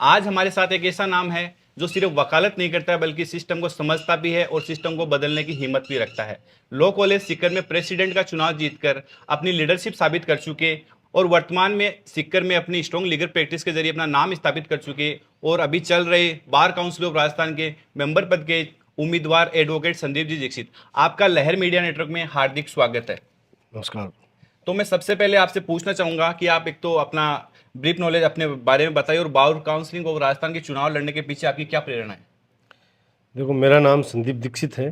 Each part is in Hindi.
आज हमारे साथ एक ऐसा नाम है जो सिर्फ वकालत नहीं करता है बल्कि सिस्टम को समझता भी है और सिस्टम को बदलने की हिम्मत भी रखता है। लॉ कॉलेज सीकर में प्रेसिडेंट का चुनाव जीतकर अपनी लीडरशिप साबित कर चुके और वर्तमान में सीकर में अपनी स्ट्रॉन्ग लीगल प्रैक्टिस के जरिए अपना नाम स्थापित कर चुके और अभी चल रहे बार काउंसिल ऑफ राजस्थान के मेंबर पद के उम्मीदवार एडवोकेट संदीप जी दीक्षित, आपका लहर मीडिया नेटवर्क में हार्दिक स्वागत है। नमस्कार। तो मैं सबसे पहले आपसे पूछना चाहूंगा कि आप एक तो अपना ब्रीफ नॉलेज अपने बारे में बताइए और बार काउंसिलिंग और राजस्थान के चुनाव लड़ने के पीछे आपकी क्या प्रेरणा है। देखो, मेरा नाम संदीप दीक्षित है।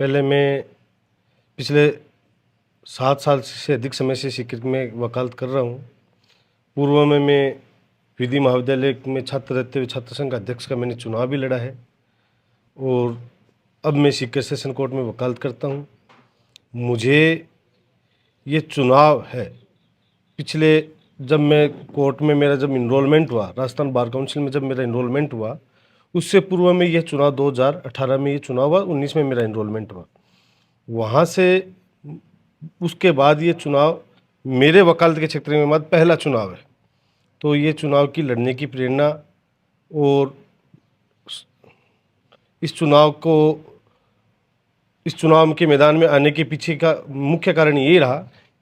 पहले मैं पिछले 7 साल से अधिक समय से सीकर में वकालत कर रहा हूँ। पूर्व में मैं विधि महाविद्यालय में छात्र रहते हुए छात्र संघ अध्यक्ष का मैंने चुनाव भी लड़ा है और अब मैं सीकर सेशन कोर्ट में वकालत करता हूँ। मुझे ये चुनाव है पिछले जब मैं कोर्ट में मेरा जब इनरोलमेंट हुआ, राजस्थान बार काउंसिल में जब मेरा इनरोलमेंट हुआ, उससे पूर्व में यह चुनाव 2018 में ये चुनाव हुआ, 19 में मेरा इनरोलमेंट हुआ। वहाँ से उसके बाद ये चुनाव मेरे वकालत के क्षेत्र में बाद पहला चुनाव है। तो ये चुनाव की लड़ने की प्रेरणा और इस चुनाव के मैदान में आने के पीछे का मुख्य कारण ये रहा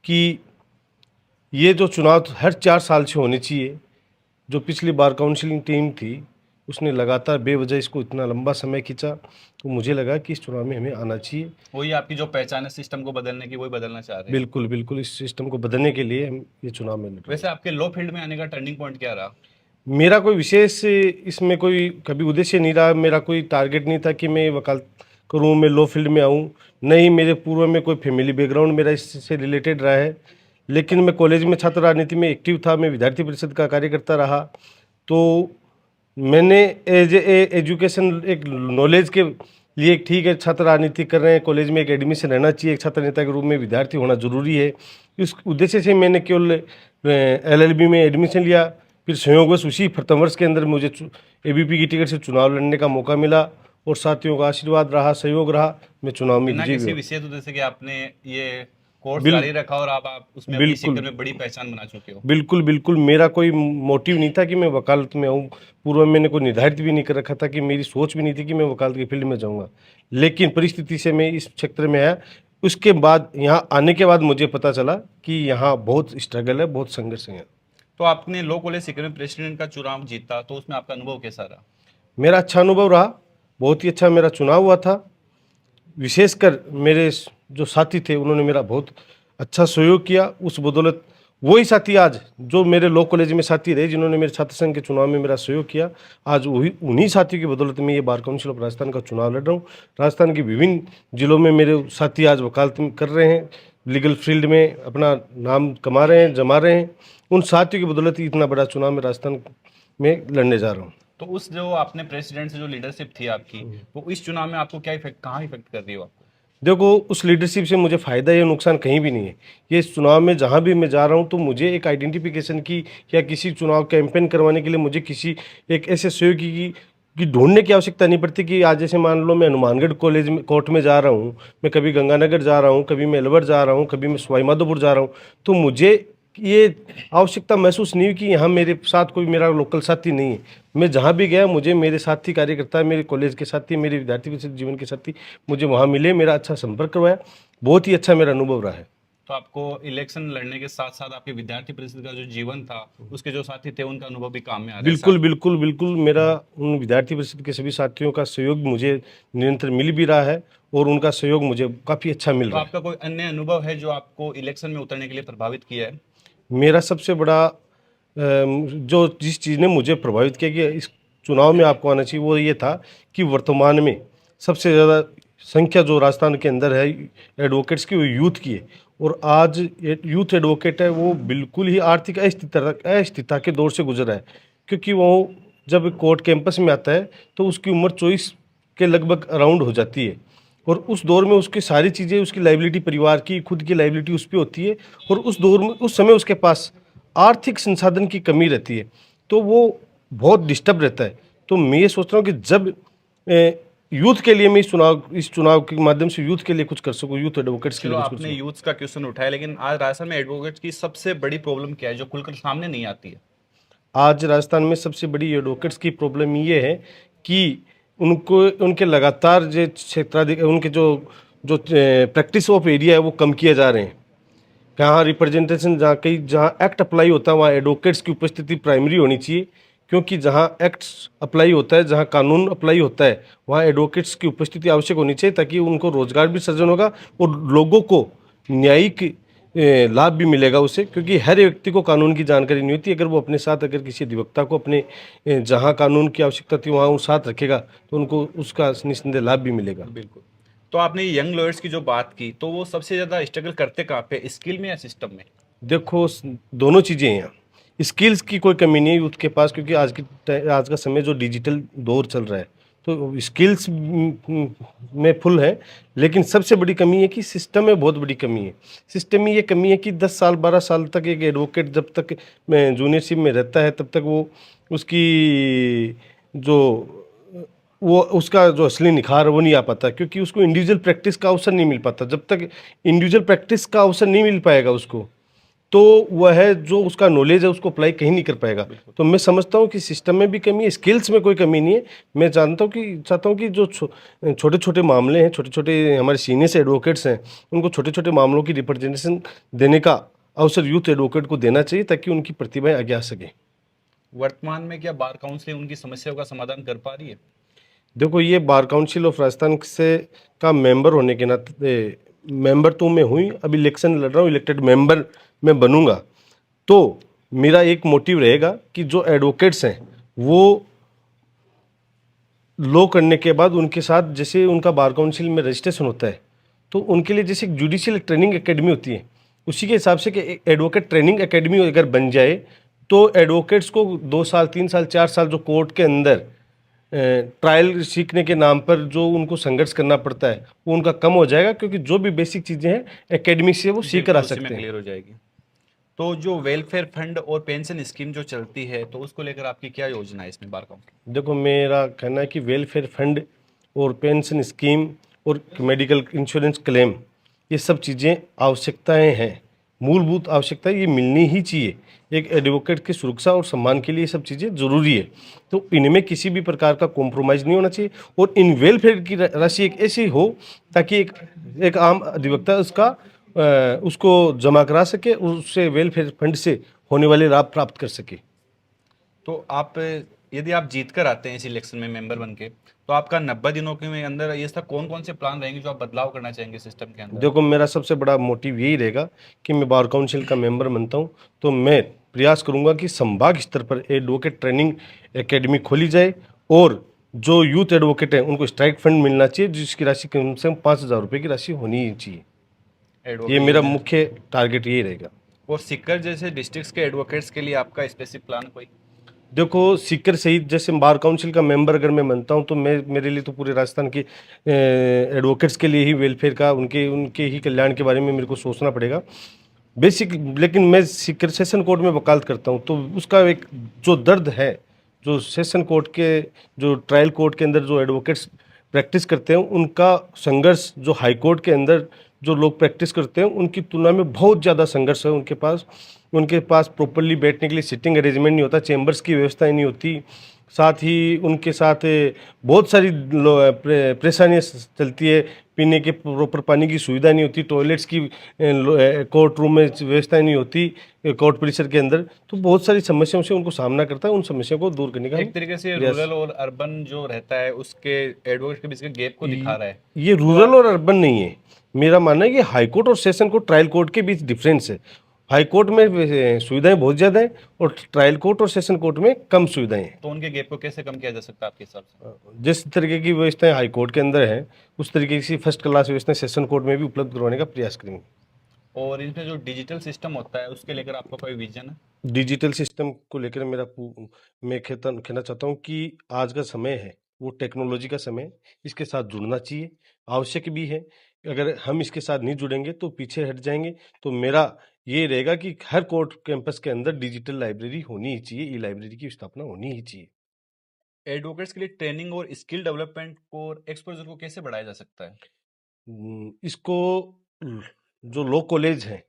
कि ये जो चुनाव हर 4 साल से होने चाहिए। जो पिछली बार काउंसिलिंग टीम थी उसने लगातार बेवजह इसको इतना लंबा समय खींचा, तो मुझे लगा कि इस चुनाव में हमें आना चाहिए। वही आपकी जो पहचान है सिस्टम को बदलने की, वही बदलना चाह रहे हैं। बिल्कुल बिल्कुल, इस सिस्टम को बदलने के लिए हम ये चुनाव में लड़ रहे हैं। वैसे आपके लॉ फील्ड में आने का टर्निंग पॉइंट क्या रहा। मेरा कोई विशेष इसमें कोई कभी उद्देश्य नहीं रहा। मेरा कोई टारगेट नहीं था कि मैं वकालत करूँ, मैं लॉ फील्ड में आऊँ। नहीं, मेरे पूर्व में कोई फैमिली बैकग्राउंड मेरा इससे रिलेटेड रहा है। लेकिन मैं कॉलेज में छात्र राजनीति में एक्टिव था, मैं विद्यार्थी परिषद का कार्यकर्ता रहा। तो मैंने एज ए एजुकेशन एक नॉलेज के लिए, ठीक है छात्र राजनीति कर रहे हैं, कॉलेज में एक एडमिशन रहना चाहिए, एक छात्र नेता के रूप में विद्यार्थी होना जरूरी है। इस उद्देश्य से मैंने केवल LLB में एडमिशन लिया। फिर संयोगवश उसी प्रथम वर्ष के अंदर मुझे ABP की टिकट से चुनाव लड़ने का मौका मिला और साथियों का आशीर्वाद रहा, सहयोग रहा, मैं चुनाव में बिना विजयी किसी हुआ। विशेष उद्देश्य से कि आपने ये कोर्स जारी रखा और आप उसमें अपनी सीकर में बड़ी पहचान बना चुके हो। बिल्कुल बिल्कुल, मेरा कोई मोटिव नहीं था कि मैं वकालत में आऊँ। पूर्व में मैंने कोई निर्धारित भी नहीं कर रखा था कि मेरी सोच भी नहीं थी कि मैं वकालत की फील्ड में जाऊँगा। लेकिन परिस्थिति से मैं इस क्षेत्र में आया। उसके बाद यहाँ आने के बाद मुझे पता चला कि यहाँ बहुत स्ट्रगल है, बहुत संघर्ष है। तो आपने लॉ कॉलेज सीकर में प्रेसिडेंट का चुनाव जीता, तो उसमें आपका अनुभव कैसा रहा। मेरा अच्छा अनुभव रहा, बहुत ही अच्छा मेरा चुनाव हुआ था। विशेषकर मेरे जो साथी थे उन्होंने मेरा बहुत अच्छा सहयोग किया। उस बदौलत वही साथी आज जो मेरे लॉ कॉलेज में साथी रहे, जिन्होंने मेरे छात्र संघ के चुनाव में मेरा सहयोग किया, आज वही उन्हीं साथियों की बदौलत मैं ये बार काउंसिल ऑफ राजस्थान का चुनाव लड़ रहा हूँ। राजस्थान के विभिन्न जिलों में मेरे साथी आज वकालत कर रहे हैं, लीगल फील्ड में अपना नाम कमा रहे हैं, जमा रहे हैं। उन साथियों की बदौलत इतना बड़ा चुनाव मैं राजस्थान में लड़ने जा रहा हूँ। तो उस जो आपने प्रेसिडेंट से जो लीडरशिप थी आपकी, तो इस चुनाव में आपको क्या इफेक्ट, कहाँ इफेक्ट कर रही हो आपको। देखो, उस लीडरशिप से मुझे फ़ायदा या नुकसान कहीं भी नहीं है। ये इस चुनाव में जहाँ भी मैं जा रहा हूँ तो मुझे एक आइडेंटिफिकेशन की या किसी चुनाव कैंपेन करवाने के लिए मुझे किसी एक ऐसे सहयोगी की ढूंढने की आवश्यकता नहीं पड़ती कि आज जैसे मान लो मैं हनुमानगढ़ कॉलेज में कोर्ट में जा रहा हूँ, मैं कभी गंगानगर जा रहा हूँ, कभी मैं अलवर जा रहा हूँ, कभी मैं सवाई माधोपुर जा रहा हूँ, तो मुझे ये आवश्यकता महसूस नहीं हुई कि यहाँ मेरे साथ कोई मेरा लोकल साथी नहीं है। मैं जहाँ भी गया मुझे मेरे साथी कार्यकर्ता, मेरे कॉलेज के साथी, मेरे विद्यार्थी परिषद जीवन के साथी मुझे वहाँ मिले, मेरा अच्छा संपर्क करवाया। बहुत ही अच्छा मेरा अनुभव रहा है। तो आपको इलेक्शन लड़ने के साथ साथ आपके विद्यार्थी परिषद का जो जीवन था, उसके जो साथी थे, उनका अनुभव भी काम में आ रहा है। बिल्कुल बिल्कुल बिल्कुल, मेरा उन विद्यार्थी परिषद के सभी साथियों का सहयोग मुझे निरंतर मिल भी रहा है और उनका सहयोग मुझे काफ़ी अच्छा मिल तो रहा है। आपका कोई अन्य अनुभव है जो आपको इलेक्शन में उतरने के लिए प्रभावित किया है। मेरा सबसे बड़ा जो जिस चीज़ ने मुझे प्रभावित किया कि इस चुनाव में आपको आना चाहिए, वो ये था कि वर्तमान में सबसे ज़्यादा संख्या जो राजस्थान के अंदर है एडवोकेट्स की, वो यूथ की है। और आज यूथ एडवोकेट है वो बिल्कुल ही आर्थिक अस्थिरता के दौर से गुजर रहा है। क्योंकि वो जब कोर्ट कैंपस में आता है तो उसकी उम्र 24 के लगभग अराउंड हो जाती है और उस दौर में उसकी सारी चीज़ें, उसकी लाइबिलिटी, परिवार की खुद की लाइबिलिटी उस पर होती है और उस दौर में उस समय उसके पास आर्थिक संसाधन की कमी रहती है, तो वो बहुत डिस्टर्ब रहता है। तो मैं ये सोच रहा हूँ कि जब यूथ के लिए मैं इस चुनाव के माध्यम से यूथ के लिए कुछ कर सकूँ, यूथ एडवोकेट्स के चलो, लिए कुछ कर आपने सकूँ। यूथ का क्वेश्चन उठाया, लेकिन आज राजस्थान में एडवोकेट्स की सबसे बड़ी प्रॉब्लम क्या है जो खुलकर सामने नहीं आती है। आज राजस्थान में सबसे बड़ी एडवोकेट्स की प्रॉब्लम ये है कि उनको उनके लगातार जो क्षेत्राधिक उनके जो जो प्रैक्टिस ऑफ एरिया है वो कम किए जा रहे हैं। जहाँ रिप्रेजेंटेशन जहाँ कहीं जहाँ एक्ट अप्लाई होता है वहाँ एडवोकेट्स की उपस्थिति प्राइमरी होनी चाहिए, क्योंकि जहाँ एक्ट अप्लाई होता है, जहाँ कानून अप्लाई होता है, वहाँ एडवोकेट्स की उपस्थिति आवश्यक होनी चाहिए, ताकि उनको रोजगार भी सृजन होगा और लोगों को न्यायिक लाभ भी मिलेगा उससे, क्योंकि हर व्यक्ति को कानून की जानकारी नहीं होती। अगर वो अपने साथ अगर किसी अधिवक्ता को अपने जहाँ कानून की आवश्यकता थी वहाँ वो साथ रखेगा तो उनको उसका निस्संदेह लाभ भी मिलेगा। बिल्कुल। तो आपने यंग लॉयर्स की जो बात की, तो वो सबसे ज़्यादा स्ट्रगल करते कहाँ पे, स्किल में या सिस्टम में? देखो दोनों चीज़ें हैं यहाँ। स्किल्स की कोई कमी नहीं है यूथ के पास, क्योंकि आज का समय जो डिजिटल दौर चल रहा है, तो स्किल्स में फुल है। लेकिन सबसे बड़ी कमी है कि सिस्टम में बहुत बड़ी कमी है। सिस्टम में ये कमी है कि 10 साल 12 साल तक एक एडवोकेट जब तक जूनियरशिप में रहता है, तब तक वो उसकी जो वो उसका जो असली निखार है वो नहीं आ पाता, क्योंकि उसको इंडिविजुअल प्रैक्टिस का अवसर नहीं मिल पाता। जब तक इंडिविजुअल प्रैक्टिस का अवसर नहीं मिल पाएगा उसको, तो वह जो उसका नॉलेज है उसको अप्लाई कहीं नहीं कर पाएगा। तो मैं समझता हूँ कि सिस्टम में भी कमी है, स्किल्स में कोई कमी नहीं है। मैं जानता हूँ कि चाहता हूँ कि जो छोटे छोटे मामले हैं, छोटे छोटे हमारे सीनियर्स एडवोकेट्स हैं, उनको छोटे छोटे मामलों की रिप्रेजेंटेशन देने का अवसर यूथ एडवोकेट को देना चाहिए, ताकि उनकी प्रतिभाएं आगे आ सके। वर्तमान में क्या बार काउंसिल उनकी समस्याओं का समाधान कर पा रही है? देखो, ये बार काउंसिल ऑफ राजस्थान से का मेंबर होने के नाते, मेंबर तो मैं हुई, अभी इलेक्शन लड़ रहा हूँ, इलेक्टेड मेंबर मैं बनूंगा, तो मेरा एक मोटिव रहेगा कि जो एडवोकेट्स हैं वो लॉ करने के बाद उनके साथ जैसे उनका बार काउंसिल में रजिस्ट्रेशन होता है, तो उनके लिए जैसे एक जुडिशियल ट्रेनिंग एकेडमी होती है, उसी के हिसाब से कि एडवोकेट ट्रेनिंग एकेडमी अगर बन जाए, तो एडवोकेट्स को 2 साल 3 साल 4 साल जो कोर्ट के अंदर ट्रायल सीखने के नाम पर जो उनको संघर्ष करना पड़ता है वो उनका कम हो जाएगा, क्योंकि जो भी बेसिक चीज़ें हैं एकेडमी से वो सीख कर आ बिल्कुल, उसी में सकते हैं। क्लियर हो जाएगी। तो जो वेलफेयर फंड और पेंशन स्कीम जो चलती है, तो उसको लेकर आपकी क्या योजना है इसमें बार काउंसिल? देखो, मेरा कहना है कि वेलफेयर फंड और पेंशन स्कीम और मेडिकल इंश्योरेंस क्लेम, ये सब चीज़ें आवश्यकताएं हैं, मूलभूत आवश्यकताएं, ये मिलनी ही चाहिए। एक एडवोकेट की सुरक्षा और सम्मान के लिए ये सब चीज़ें ज़रूरी है, तो इनमें किसी भी प्रकार का कॉम्प्रोमाइज़ नहीं होना चाहिए। और इन वेलफेयर की राशि एक ऐसी हो ताकि एक आम अधिवक्ता उसको जमा करा सके, उससे वेलफेयर फंड से होने वाले लाभ प्राप्त कर सके। तो आप, यदि आप जीत कर आते हैं इस इलेक्शन में मेंबर बन के, तो आपका 90 दिनों के में अंदर ये सब कौन कौन से प्लान रहेंगे जो आप बदलाव करना चाहेंगे सिस्टम के अंदर? देखो, मेरा सबसे बड़ा मोटिव यही रहेगा कि मैं बार काउंसिल का मेंबर बनता हूँ, तो मैं प्रयास करूंगा कि संभाग स्तर पर एडवोकेट ट्रेनिंग एकेडमी खोली जाए, और जो यूथ एडवोकेट हैं उनको स्ट्राइक फंड मिलना चाहिए, जिसकी राशि कम से कम 5,000 रुपये की राशि होनी ही चाहिए। ये एडवोकेट मेरा यूनियन मुख्य टारगेट यही रहेगा। और सीकर जैसे डिस्ट्रिक्ट्स के एडवोकेट्स के लिए आपका स्पेसिफिक प्लान कोई? देखो, सीकर सहित जैसे बार काउंसिल का मेंबर अगर मैं बनता हूं, तो मैं मेरे लिए तो पूरे राजस्थान के एडवोकेट्स के लिए ही वेलफेयर का, उनके उनके ही कल्याण के बारे में मेरे को सोचना पड़ेगा बेसिक। लेकिन मैं सीकर सेशन कोर्ट में वकालत करता हूं, तो उसका एक जो दर्द है, जो सेशन कोर्ट के, जो ट्रायल कोर्ट के अंदर जो एडवोकेट्स प्रैक्टिस करते हैं, उनका संघर्ष जो हाई कोर्ट के अंदर जो लोग प्रैक्टिस करते हैं उनकी तुलना में बहुत ज़्यादा संघर्ष है उनके पास प्रॉपरली बैठने के लिए सिटिंग अरेंजमेंट नहीं होता, चेंबर्स की व्यवस्था नहीं होती। साथ ही उनके साथ बहुत सारी परेशानियाँ चलती है, पीने के प्रॉपर पानी की सुविधा नहीं होती, टॉयलेट्स की कोर्ट रूम में व्यवस्था नहीं होती, कोर्ट परिसर के अंदर। तो बहुत सारी समस्याओं से उनको सामना करता है, उन समस्याओं को दूर करने का एक तरीके से प्रयास। रूरल और अर्बन जो रहता है उसके एडवोकेट के बीच के गैप को दिखा रहा है। ये तो रूरल और अर्बन नहीं है, मेरा मानना है कि हाई कोर्ट और सेशन कोर्ट ट्रायल कोर्ट के बीच डिफरेंस है। हाई कोर्ट में सुविधाएं बहुत ज़्यादा है, और ट्रायल कोर्ट और सेशन कोर्ट में कम सुविधाएं हैं। तो उनके गैप को कैसे कम किया जा सकता है आपके हिसाब से? जिस तरीके की व्यवस्थाएं हाई कोर्ट के अंदर है, उस तरीके की फर्स्ट क्लास व्यवस्थाएं सेशन कोर्ट में भी उपलब्ध करवाने का प्रयास करेंगे। और इसमें जो डिजिटल सिस्टम होता है उसके लेकर आपका कोई विजन है? डिजिटल सिस्टम को लेकर मैं कहना चाहता हूँ कि आज का समय है वो टेक्नोलॉजी का समय है, इसके साथ जुड़ना चाहिए, आवश्यक भी है। अगर हम इसके साथ नहीं जुड़ेंगे तो पीछे हट जाएंगे। तो मेरा ये रहेगा कि हर कोर्ट कैंपस के अंदर डिजिटल लाइब्रेरी होनी ही चाहिए, ई लाइब्रेरी की स्थापना होनी ही चाहिए। एडवोकेट्स के लिए ट्रेनिंग और स्किल डेवलपमेंट और एक्सपोजर को कैसे बढ़ाया जा सकता है? इसको जो लॉ कॉलेज है,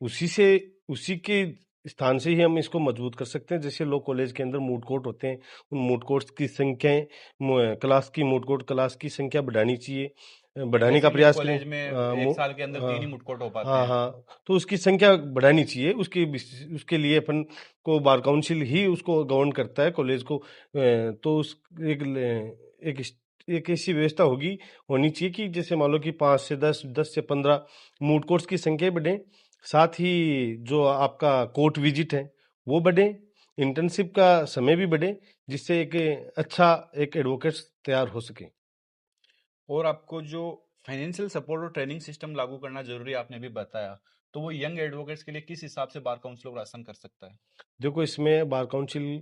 उसी से उसी के स्थान से ही हम इसको मजबूत कर सकते हैं। जैसे लॉ कॉलेज के अंदर मूट कोर्ट होते हैं, उन मूट कोर्ट्स की संख्याएं, क्लास की मूट कोर्ट क्लास की संख्या बढ़ानी चाहिए, बढ़ाने का वैसे भी एक प्रयास करें। कॉलेज में एक साल के अंदर 3 ही हाँ मुटकोट हो पाते हाँ हैं। हाँ, तो उसकी संख्या बढ़ानी चाहिए। उसके लिए अपन को बार काउंसिल ही उसको गवर्न करता है कॉलेज को। तो उस एक एक एक ऐसी व्यवस्था होनी चाहिए कि जैसे मान लो कि 5 से 10, 10 से 15 मूट कोर्ट्स की संख्या बढ़े, साथ ही जो आपका कोर्ट विजिट है वो बढ़े, इंटर्नशिप का समय भी बढ़े, जिससे एक अच्छा एक एडवोकेट तैयार हो सके। और आपको जो फाइनेंशियल सपोर्ट और ट्रेनिंग सिस्टम लागू करना जरूरी है, आपने भी बताया, तो वो यंग एडवोकेट्स के लिए किस हिसाब से बार काउंसिल को आसान कर सकता है? देखो, इसमें बार काउंसिल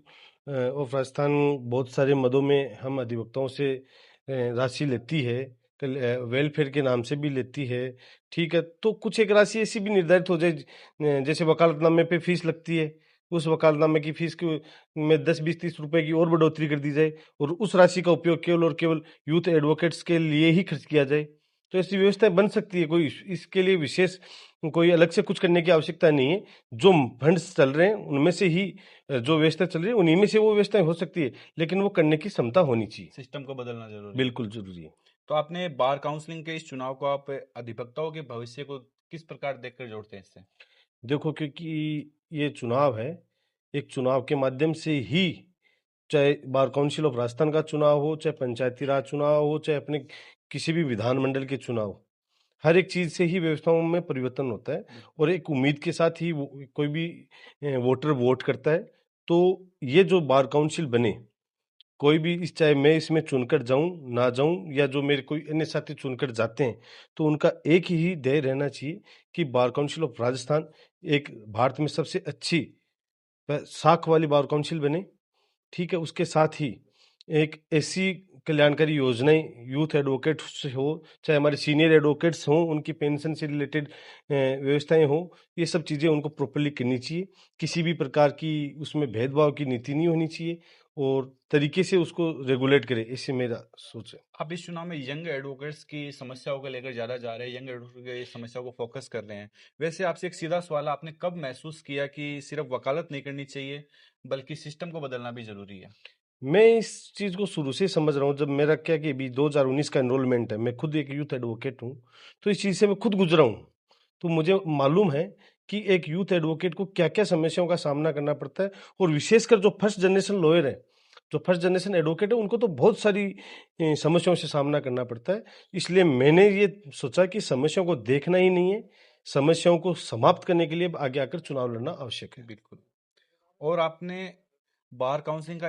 ऑफ राजस्थान बहुत सारे मदों में हम अधिवक्ताओं से राशि लेती है, वेलफेयर के नाम से भी लेती है। ठीक है, तो कुछ एक राशि ऐसी भी निर्धारित हो जाए, जैसे वकालतनामे पे फीस लगती है, उस वकालतनामे की फीस को में 10, 20, 30 रुपए की और बढ़ोतरी कर दी जाए, और उस राशि का उपयोग केवल और केवल यूथ एडवोकेट्स के लिए ही खर्च किया जाए। तो ऐसी व्यवस्थाएं बन सकती है, कोई इसके लिए विशेष कोई अलग से कुछ करने की आवश्यकता नहीं है। जो फंड्स चल रहे हैं उनमें से ही, जो व्यवस्था चल रही है उन्हीं में से वो व्यवस्थाएं हो सकती है, लेकिन वो करने की क्षमता होनी चाहिए। सिस्टम को बदलना जरूरी है। बिल्कुल जरूरी है। तो आपने बार काउंसलिंग के इस चुनाव को आप अधिवक्ताओं के भविष्य को किस प्रकार देखकर जोड़ते हैं इससे? देखो, क्योंकि ये चुनाव है, एक चुनाव के माध्यम से ही, चाहे बार काउंसिल ऑफ राजस्थान का चुनाव हो, चाहे पंचायती राज चुनाव हो, चाहे अपने किसी भी विधानमंडल के चुनाव हो, हर एक चीज से ही व्यवस्थाओं में परिवर्तन होता है, और एक उम्मीद के साथ ही कोई भी वोटर वोट करता है। तो ये जो बार काउंसिल बने, कोई भी चाहे मैं इसमें चुनकर जाऊं ना जाऊं, या जो मेरे कोई अन्य साथी चुनकर जाते हैं, तो उनका एक ही ध्येय रहना चाहिए कि बार काउंसिल ऑफ राजस्थान एक भारत में सबसे अच्छी साख वाली बार काउंसिल बने। ठीक है, उसके साथ ही एक ऐसी कल्याणकारी योजनाएं यूथ एडवोकेट से हो, चाहे हमारे सीनियर एडवोकेट्स हों, उनकी पेंशन से रिलेटेड व्यवस्थाएं हो, ये सब चीज़ें उनको प्रॉपरली करनी चाहिए। किसी भी प्रकार की उसमें भेदभाव की नीति नहीं होनी चाहिए, और तरीके से उसको रेगुलेट करे, इससे मेरा सोच है। आप इस चुनाव में यंग एडवोकेट्स की समस्याओं को लेकर ज्यादा जा रहे हैं, यंग एडवोकेट की समस्याओं को फोकस कर रहे हैं। वैसे आपसे एक सीधा सवाल है, आपने कब महसूस किया कि सिर्फ वकालत नहीं करनी चाहिए बल्कि सिस्टम को बदलना भी जरूरी है? मैं इस चीज़ को शुरू से समझ रहा हूँ। जब मेरा क्या कि अभी 2019 का एनरोलमेंट है, मैं खुद एक यूथ एडवोकेट हूँ, तो इस चीज़ से मैं खुद गुजरा हूँ। तो मुझे मालूम है कि एक यूथ एडवोकेट को क्या क्या समस्याओं का सामना करना पड़ता है, और विशेषकर जो फर्स्ट जनरेशन लॉयर है, जो फर्स्ट जनरेशन एडवोकेट है, उनको तो बहुत सारी समस्याओं से सामना करना पड़ता है। इसलिए मैंने ये सोचा कि समस्याओं को देखना ही नहीं है, समस्याओं को समाप्त करने के लिए आगे आकर चुनाव लड़ना आवश्यक है। बिल्कुल। और आपने बार काउंसलिंग का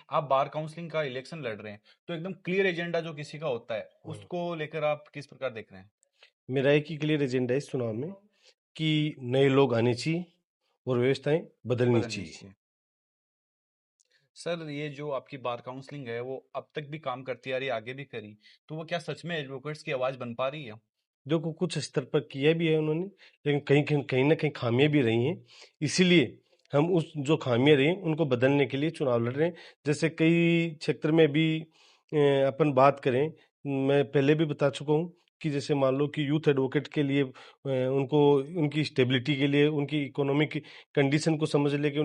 आप बार काउंसलिंग का इलेक्शन लड़ रहे हैं, तो एकदम क्लियर एजेंडा जो किसी का होता है हम्म। उसको लेकर आप किस प्रकार देख रहे हैं? मेरा एक ही क्लियर एजेंडा है इस चुनाव में, कि नए लोग आने चाहिए और व्यवस्थाएं बदलनी बदलनी चाहिए। चाहिए। सर, ये जो आपकी बार काउंसलिंग है वो अब तक भी काम करती आ रही है, आगे भी करी, तो वो क्या सच में एडवोकेट्स की आवाज बन पा रही है? देखो, कुछ स्तर पर किया भी है उन्होंने, लेकिन कहीं कहीं कहीं ना कहीं खामियां भी रही हैं। इसीलिए हम उस जो खामियां रही उनको बदलने के लिए चुनाव लड़ रहे हैं। जैसे कई क्षेत्र में भी अपन बात करें, मैं पहले भी बता चुका हूँ कि जैसे मान लो कि यूथ एडवोकेट के लिए उनको उनकी स्टेबिलिटी के लिए, उनकी इकोनॉमिक कंडीशन को समझ लेके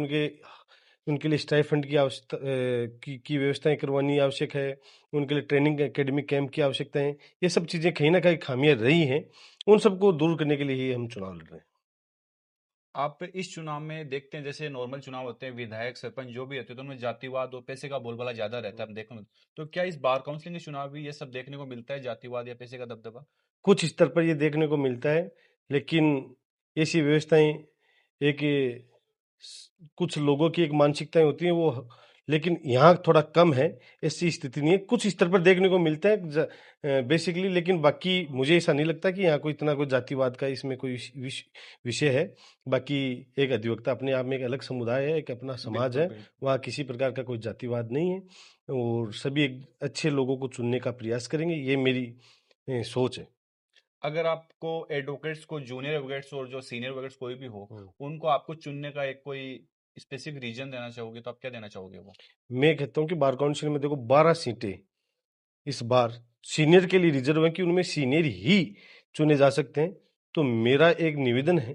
उनके लिए स्टाइफंड की आवश्यकता की व्यवस्थाएं करवानी आवश्यक है। उनके लिए ट्रेनिंग एकेडमिक कैंप की आवश्यकता है। ये सब चीज़ें कहीं ना कहीं खामियां रही हैं, उन सबको दूर करने के लिए ही हम चुनाव लड़ रहे हैं। आप इस चुनाव में देखते हैं, जैसे नॉर्मल चुनाव होते हैं, विधायक सरपंच जो भी होते हैं, तो उनमें जातिवाद और पैसे का बोलबाला ज्यादा रहता है, हम देखो। तो क्या इस बार काउंसलिंग के चुनाव भी ये सब देखने को मिलता है, जातिवाद या पैसे का दबदबा? कुछ स्तर पर ये देखने को मिलता है, लेकिन ऐसी व्यवस्थाएं एक कुछ लोगों की एक मानसिकताएं होती हैं वो, लेकिन यहाँ थोड़ा कम है। ऐसी स्थिति नहीं है, कुछ स्तर पर देखने को मिलता है बेसिकली, लेकिन बाकी मुझे ऐसा नहीं लगता कि यहाँ कोई इतना कोई जातिवाद का इसमें कोई विषय है। बाकी एक अधिवक्ता अपने आप में एक अलग समुदाय है, एक अपना समाज बिल्कुल है, बिल्कुल। वहाँ किसी प्रकार का कोई जातिवाद नहीं है, और सभी एक अच्छे लोगों को चुनने का प्रयास करेंगे, ये मेरी सोच है। अगर आपको एडवोकेट्स को, जूनियर एडवोकेट्स और जो सीनियर एडवोकेट्स कोई भी हो, हम्म। उनको आपको चुनने का एक कोई स्पेसिफिक रीजन देना चाहोगे, तो आप क्या देना चाहोगे वो? मैं कहता हूँ कि बार काउंसिल में देखो 12 सीटें इस बार सीनियर के लिए रिजर्व है, कि उनमें सीनियर ही चुने जा सकते हैं। तो मेरा एक निवेदन है,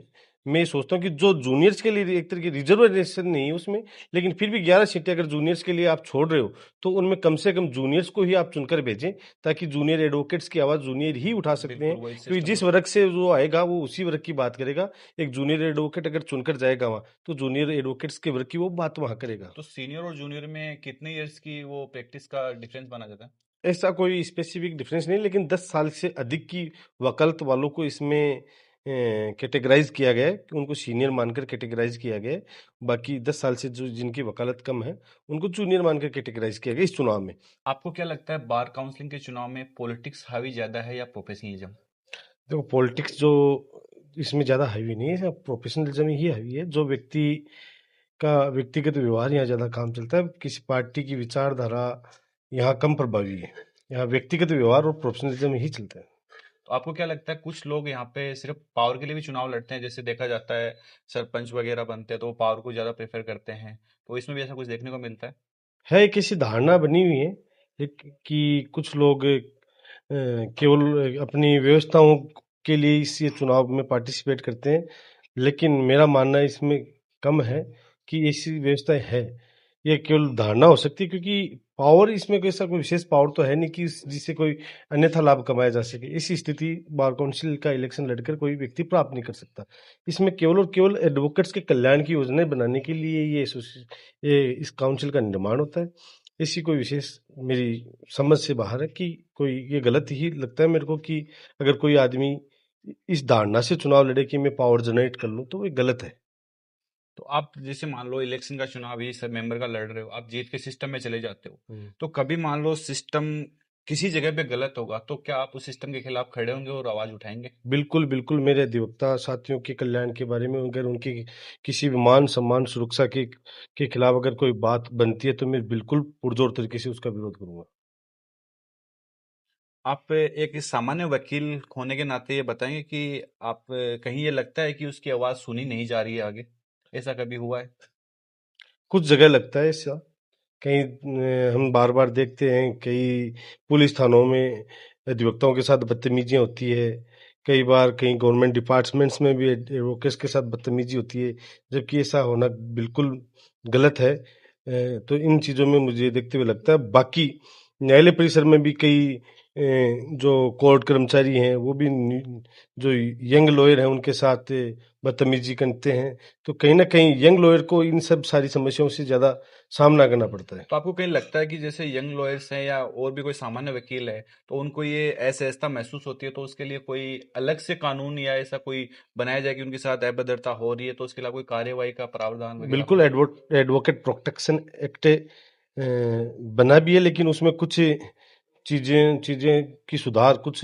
मैं सोचता हूँ कि जो जूनियर्स के लिए एक तरह की रिजर्वेशन नहीं है उसमें, लेकिन फिर भी 11 सीटें अगर जूनियर्स के लिए आप छोड़ रहे हो तो उनमें कम से कम जूनियर्स को ही आप चुनकर भेजें, ताकि जूनियर एडवोकेट्स की आवाज़ जूनियर ही उठा सकते हैं, बिल्कुल वही क्योंकि सिस्टम जिस हो। वर्ग से जो आएगा वो उसी वर्ग की बात करेगा। एक जूनियर एडवोकेट अगर चुनकर जाएगा वहाँ, तो जूनियर एडवोकेट्स के वर्ग की वो बात वहाँ करेगा। तो सीनियर और जूनियर में कितने इयर्स की वो प्रैक्टिस का डिफरेंस माना जाता है? ऐसा कोई स्पेसिफिक डिफरेंस नहीं, लेकिन 10 साल से अधिक की वकालत वालों को इसमें कैटेगराइज किया गया है, कि उनको सीनियर मानकर कैटेगराइज किया गया है। बाकी 10 साल से जो जिनकी वकालत कम है उनको जूनियर मानकर कैटेगराइज किया गया इस चुनाव में। आपको क्या लगता है बार काउंसलिंग के चुनाव में पॉलिटिक्स हावी ज्यादा है या प्रोफेशनलिज्म? देखो, पॉलिटिक्स जो इसमें ज़्यादा हावी नहीं है, प्रोफेशनलिज्म ही हावी है। जो व्यक्ति का व्यक्तिगत व्यवहार यहाँ ज़्यादा काम चलता है, किसी पार्टी की विचारधारा यहाँ कम प्रभावी है। यहाँ व्यक्तिगत व्यवहार और प्रोफेशनलिज्म ही चलता है। तो आपको क्या लगता है कुछ लोग यहाँ पे सिर्फ पावर के लिए भी चुनाव लड़ते हैं, जैसे देखा जाता है सरपंच वगैरह बनते हैं तो वो पावर को ज्यादा प्रेफर करते हैं, तो इसमें भी ऐसा कुछ देखने को मिलता है? एक ऐसी धारणा बनी हुई है कि कुछ लोग केवल अपनी व्यवस्थाओं के लिए इस ये चुनाव में पार्टिसिपेट करते हैं, लेकिन मेरा मानना इसमें कम है कि ऐसी व्यवस्थाएं है। ये केवल धारणा हो सकती है, क्योंकि पावर इसमें कोई ऐसा कोई विशेष पावर तो है नहीं कि जिससे कोई अन्यथा लाभ कमाया जा सके। ऐसी स्थिति बार काउंसिल का इलेक्शन लड़कर कोई व्यक्ति प्राप्त नहीं कर सकता। इसमें केवल और केवल एडवोकेट्स के कल्याण की योजनाएं बनाने के लिए ये इस काउंसिल का निर्माण होता है। ऐसी कोई विशेष मेरी समझ से बाहर है कि कोई ये गलत ही लगता है मेरे को कि अगर कोई आदमी इस धारणा से चुनाव लड़े कि मैं पावर जनरेट कर लूं, तो ये गलत है। तो आप जैसे मान लो इलेक्शन का चुनाव ही सब मेंबर का लड़ रहे हो, आप जीत के सिस्टम में चले जाते हो, तो कभी मान लो सिस्टम किसी जगह पे गलत होगा तो क्या आप उस सिस्टम के खिलाफ खड़े होंगे और आवाज उठाएंगे? बिल्कुल, बिल्कुल, मेरे अधिवक्ता साथियों के कल्याण के बारे में अगर उनकी किसी भी मान-सम्मान, सुरक्षा के खिलाफ अगर कोई बात बनती है, तो मैं बिल्कुल पुरज़ोर तरीके से उसका विरोध करूँगा। आप एक सामान्य वकील होने के नाते ये बताएंगे कि आप कहीं ये लगता है कि उसकी आवाज सुनी नहीं जा रही है आगे, ऐसा कभी हुआ है? कुछ जगह लगता है ऐसा, कहीं हम बार-बार देखते हैं, कई पुलिस थानों में अधिवक्ताओं के साथ बदतमीज़ियाँ होती है। कई बार कहीं गवर्नमेंट डिपार्टमेंट्स में भी एडवोकेट्स के साथ बदतमीज़ी होती है, जबकि ऐसा होना बिल्कुल गलत है। तो इन चीज़ों में मुझे देखते हुए लगता है। बाकी न्यायालय परिसर में भी कई जो कोर्ट कर्मचारी हैं, वो भी जो यंग लॉयर हैं, उनके साथ बदतमीज़ी करते हैं। तो कहीं न कहीं यंग लॉयर को इन सब सारी समस्याओं से ज़्यादा सामना करना पड़ता है। तो आपको कहीं लगता है कि जैसे यंग लॉयर्स हैं या और भी कोई सामान्य वकील है तो उनको ये असहजता महसूस होती है, तो उसके लिए कोई अलग से कानून या ऐसा कोई बनाया जाए कि उनके साथ अभद्रता हो रही है तो उसके लिए कोई कार्यवाही का प्रावधान वगैरह बिल्कुल, हो? एडवोकेट प्रोटेक्शन एक्ट बना भी है, लेकिन उसमें कुछ चीज़ें चीज़ें की सुधार, कुछ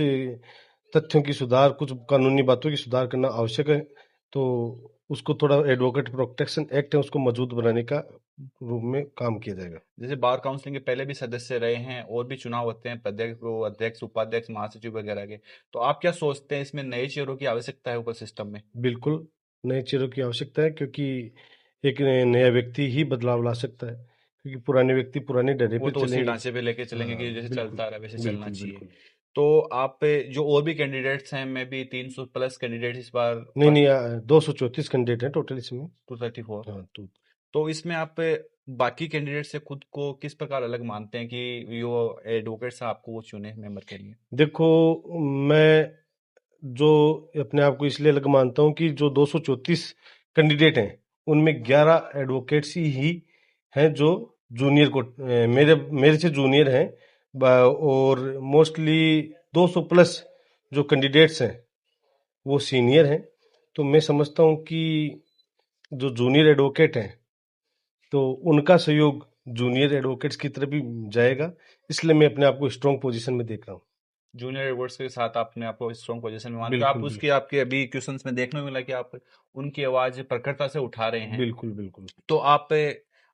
तथ्यों की सुधार, कुछ कानूनी बातों की सुधार करना आवश्यक है। तो उसको थोड़ा एडवोकेट प्रोटेक्शन एक्ट है, उसको मजबूत बनाने का रूप में काम किया जाएगा। जैसे बार काउंसिलिंग के पहले भी सदस्य रहे हैं और भी चुनाव होते हैं अध्यक्ष अध्यक्ष उपाध्यक्ष महासचिव वगैरह के, तो आप क्या सोचते हैं इसमें नए चेहरों की आवश्यकता है ऊपर सिस्टम में? बिल्कुल, नए चेहरों की आवश्यकता है, क्योंकि एक नया व्यक्ति ही बदलाव ला सकता है, क्योंकि पुराने व्यक्ति पुराने डरे वो पे तो उसी चलेंगे। ढांचे पे लेके चलेंगे कि हाँ, जैसे बिल्कुल, चलता आ रहा है वैसे चलना बिल्कुल, चाहिए। बिल्कुल। तो आप जो और भी कैंडिडेट्स हैं, मैं भी 300 प्लस कैंडिडेट इस बार नहीं, नहीं, 234 कैंडिडेट हैं टोटल इसमें। 234, हाँ, तो तो इसमें आप बाकी कैंडिडेट से खुद को किस प्रकार अलग मानते हैं कि यो एडवोकेट्स आपको वो चुने मेंबर के लिए? देखो, मैं जो अपने आप को इसलिए अलग मानता हूँ कि जो 234 कैंडिडेट हैं, उनमें 11 एडवोकेट्स ही हैं जो जूनियर को मेरे मेरे से जूनियर हैं। और मोस्टली 200 प्लस जो कैंडिडेट्स हैं वो सीनियर हैं। तो मैं समझता हूँ कि जो जूनियर एडवोकेट हैं, तो उनका सहयोग जूनियर एडवोकेट्स की तरफ भी जाएगा। इसलिए मैं अपने आप को स्ट्रॉन्ग पोजीशन में देख रहा हूँ। जूनियर एडवर्ड्स के साथ आपने आपको स्ट्रॉन्ग पोजीशन में मान के आप बिल्कुल, उसकी बिल्कुल, आपके अभी क्वेश्चंस में देखने को मिला कि आप उनकी आवाज प्रखरता से उठा रहे हैं। बिल्कुल, बिल्कुल। तो आप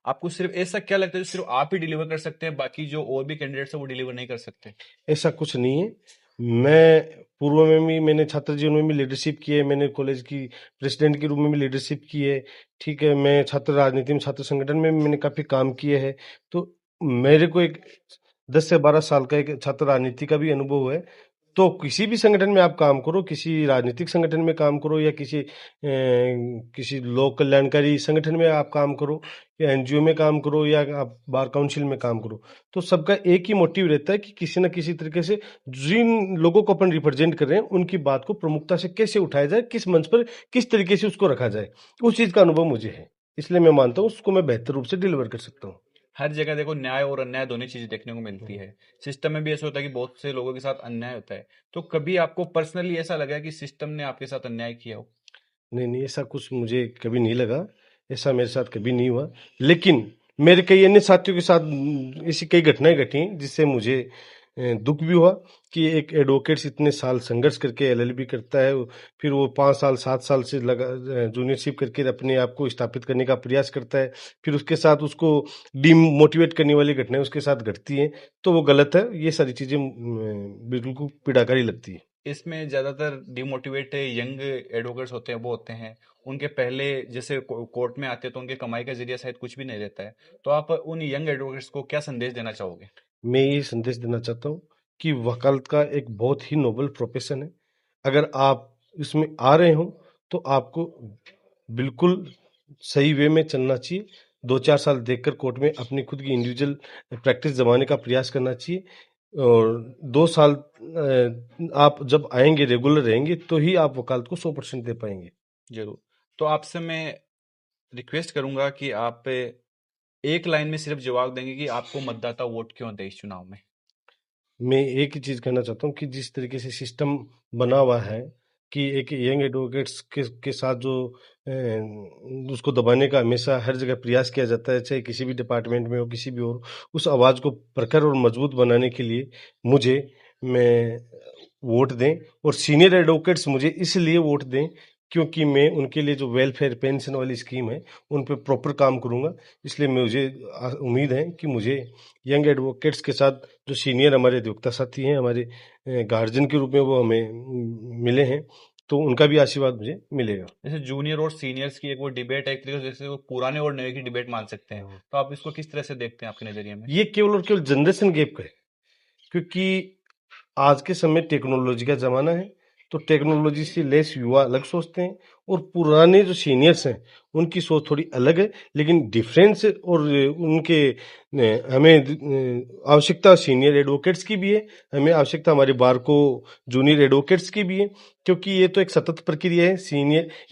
आपको सिर्फ ऐसा क्या लगता है जो सिर्फ आप ही डिलीवर कर सकते हैं, बाकी जो और भी कैंडिडेट्स हैं वो डिलीवर नहीं कर सकते? ऐसा कुछ नहीं है। मैं पूर्व में भी मैंने छात्र जीवन में भी लीडरशिप की है, मैंने कॉलेज की प्रेसिडेंट के रूप में भी लीडरशिप की है, ठीक है? मैं छात्र राजनीति में, छात्र संगठन में भी मैंने काफ़ी काम किए हैं। तो मेरे को एक 10 से 12 साल का एक छात्र राजनीति का भी अनुभव है। तो किसी भी संगठन में आप काम करो, किसी राजनीतिक संगठन में काम करो या किसी लोक कल्याणकारी संगठन में आप काम करो या एनजीओ में काम करो या आप बार काउंसिल में काम करो, तो सबका एक ही मोटिव रहता है कि किसी न किसी तरीके से जिन लोगों को अपन रिप्रेजेंट कर रहे हैं उनकी बात को प्रमुखता से कैसे उठाया जाए, किस मंच पर किस तरीके से उसको रखा जाए, उस चीज़ का अनुभव मुझे है। इसलिए मैं मानता हूँ उसको मैं बेहतर रूप से डिलीवर कर सकता हूँ। हर जगह देखो न्याय और अन्याय दोनों चीजें देखने को मिलती है। सिस्टम में भी ऐसा होता है कि बहुत से लोगों के साथ अन्याय होता है। तो कभी आपको पर्सनली ऐसा लगा कि सिस्टम ने आपके साथ अन्याय किया हो? नहीं, नहीं, ऐसा कुछ मुझे कभी नहीं लगा, ऐसा मेरे साथ कभी नहीं हुआ। लेकिन मेरे कई अन्य साथियों के साथ ऐसी कई घटनाएँ घटी जिससे मुझे दुःख भी हुआ कि एक एडवोकेट्स इतने साल संघर्ष करके एलएलबी करता है, फिर वो 5 साल 7 साल से जूनियरशिप करके अपने आप को स्थापित करने का प्रयास करता है, फिर उसके साथ उसको डिमोटिवेट करने वाली घटनाएँ उसके साथ घटती हैं, तो वो गलत है। ये सारी चीज़ें बिल्कुल पीड़ाकारी लगती हैं। इसमें ज्यादातर डिमोटिवेट यंग एडवोकेट्स होते हैं, वो होते हैं उनके पहले जैसे कोर्ट में आते हैं तो उनके कमाई का जरिया शायद कुछ भी नहीं रहता है। तो आप उन यंग एडवोकेट्स को क्या संदेश देना चाहोगे? मैं ये संदेश देना चाहता हूँ कि वकालत का एक बहुत ही नोबल प्रोफेशन है। अगर आप इसमें आ रहे हो तो आपको बिल्कुल सही वे में चलना चाहिए। 2-4 साल देखकर कोर्ट में अपनी खुद की इंडिविजुअल प्रैक्टिस जमाने का प्रयास करना चाहिए और 2 साल आप जब आएँगे, रेगुलर रहेंगे तो ही आप वकालत को 100% दे पाएँगे। जरूर। तो आपसे मैं रिक्वेस्ट करूंगा कि आप एक लाइन में सिर्फ जवाब देंगे कि आपको मतदाता वोट क्यों दे इस चुनाव में। मैं एक ही चीज़ कहना चाहता हूँ कि जिस तरीके से सिस्टम बना हुआ है कि एक यंग एडवोकेट्स के साथ जो उसको दबाने का हमेशा हर जगह प्रयास किया जाता है, चाहे किसी भी डिपार्टमेंट में हो, किसी भी और, उस आवाज़ को प्रखर और मजबूत बनाने के लिए मुझे मैं वोट दें और सीनियर एडवोकेट्स मुझे इसलिए वोट दें क्योंकि मैं उनके लिए जो वेलफेयर पेंशन वाली स्कीम है, उन पे प्रॉपर काम करूँगा। इसलिए मुझे उम्मीद है कि मुझे यंग एडवोकेट्स के साथ जो सीनियर हमारे अधिवक्ता साथी हैं, हमारे गार्जियन के रूप में वो हमें मिले हैं, तो उनका भी आशीर्वाद मुझे मिलेगा। जैसे जूनियर और सीनियर्स की एक वो डिबेट है, एक तरीके से जैसे वो पुराने और नए की डिबेट मान सकते हैं। तो आप इसको किस तरह से देखते हैं आपके नजरिए में? ये केवल और केवल जनरेशन गैप का है, क्योंकि आज के समय टेक्नोलॉजी का ज़माना है, तो टेक्नोलॉजी से लेस युवा अलग सोचते हैं और पुराने जो सीनियर्स हैं, उनकी सोच थोड़ी अलग है, लेकिन डिफरेंस और उनके हमें आवश्यकता सीनियर एडवोकेट्स की भी है, हमें आवश्यकता हमारे बार को जूनियर एडवोकेट्स की भी है, क्योंकि ये तो एक सतत प्रक्रिया है।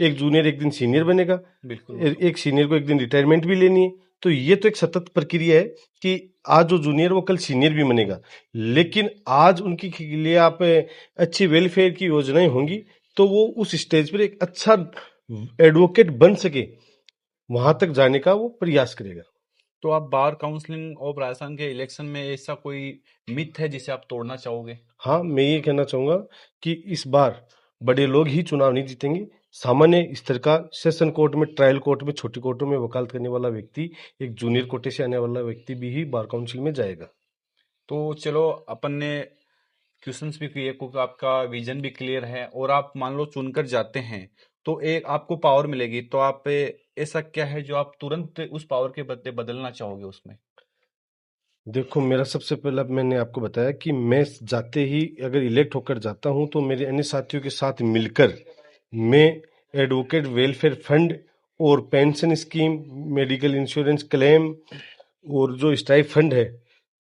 एक जूनियर एक दिन सीनियर बनेगा, बिल्कुल। एक सीनियर को एक दिन रिटायरमेंट भी लेनी है, तो ये तो एक सतत प्रक्रिया है कि आज जो जूनियर वो कल सीनियर भी बनेगा। लेकिन आज उनकी लिए आप अच्छी वेलफेयर की योजनाएं होंगी तो वो उस स्टेज पर एक अच्छा एडवोकेट बन सके, वहां तक जाने का वो प्रयास करेगा। तो आप बार काउंसलिंग और राजस्थान के इलेक्शन में ऐसा कोई मिथ है जिसे आप तोड़ना चाहोगे? हाँ, मैं ये कहना चाहूंगा कि इस बार बड़े लोग ही चुनाव नहीं जीतेंगे। सामान्य स्तर का सेशन कोर्ट में, ट्रायल कोर्ट में, छोटी कोर्टों में वकालत करने वाला व्यक्ति, एक जूनियर कोटे से आने वाला व्यक्ति भी ही बार काउंसिल में जाएगा। तो चलो, अपन ने क्वेश्चंस भी किए क्योंकि आपका विजन भी क्लियर है और आप मान लो चुनकर जाते हैं तो एक आपको पावर मिलेगी, तो आप ऐसा क्या है जो आप तुरंत उस पावर के बदले बदलना चाहोगे उसमें? देखो, मेरा सबसे पहला मैंने आपको बताया कि मैं जाते ही अगर इलेक्ट होकर जाता हूं तो मेरे अन्य साथियों के साथ मिलकर मैं एडवोकेट वेलफेयर फंड और pension scheme, medical insurance claim और जो स्ट्राइक फंड है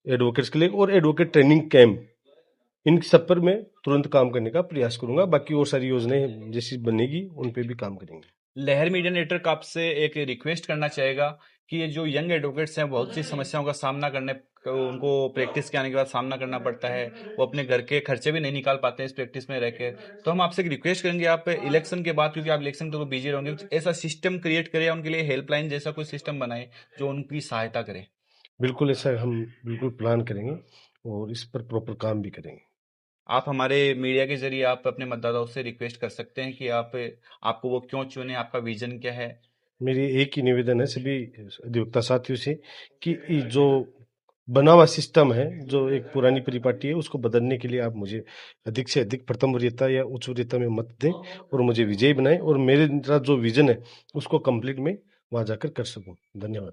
एडवोकेट्स के लिए और एडवोकेट ट्रेनिंग कैंप, इन सब पर मैं तुरंत काम करने का प्रयास करूंगा। बाकी और सारी योजनाएं जैसी बनेगी उन पे भी काम करेंगे। लहर मीडिया नेटवर्क आपसे एक रिक्वेस्ट करना चाहेगा कि ये जो यंग एडवोकेट्स हैं बहुत सी समस्याओं का सामना करने उनको प्रैक्टिस के आने के बाद सामना करना पड़ता है। वो अपने घर के खर्चे भी नहीं निकाल पाते हैं इस प्रैक्टिस में रह के। तो हम आपसे एक रिक्वेस्ट करेंगे, आप इलेक्शन के बाद, क्योंकि आप इलेक्शन तो बिजी रहेंगे, कुछ ऐसा सिस्टम क्रिएट करें उनके लिए, हेल्पलाइन जैसा कोई सिस्टम बनाए जो उनकी सहायता करे। बिल्कुल ऐसा हम बिल्कुल प्लान करेंगे और इस पर प्रॉपर काम भी करेंगे। आप हमारे मीडिया के जरिए आप अपने मतदाताओं से रिक्वेस्ट कर सकते हैं कि आप आपको वो क्यों चुने, आपका विजन क्या है। मेरी एक ही निवेदन है सभी अधिवक्ता साथियों से कि ये जो बना हुआ सिस्टम है, जो एक पुरानी परिपाटी है, उसको बदलने के लिए आप मुझे अधिक से अधिक प्रथम वरीयता या उच्च वरीयता में मत दें और मुझे विजयी बनाएं और मेरा जो विजन है उसको कंप्लीट में वहां जाकर कर सकूं। धन्यवाद।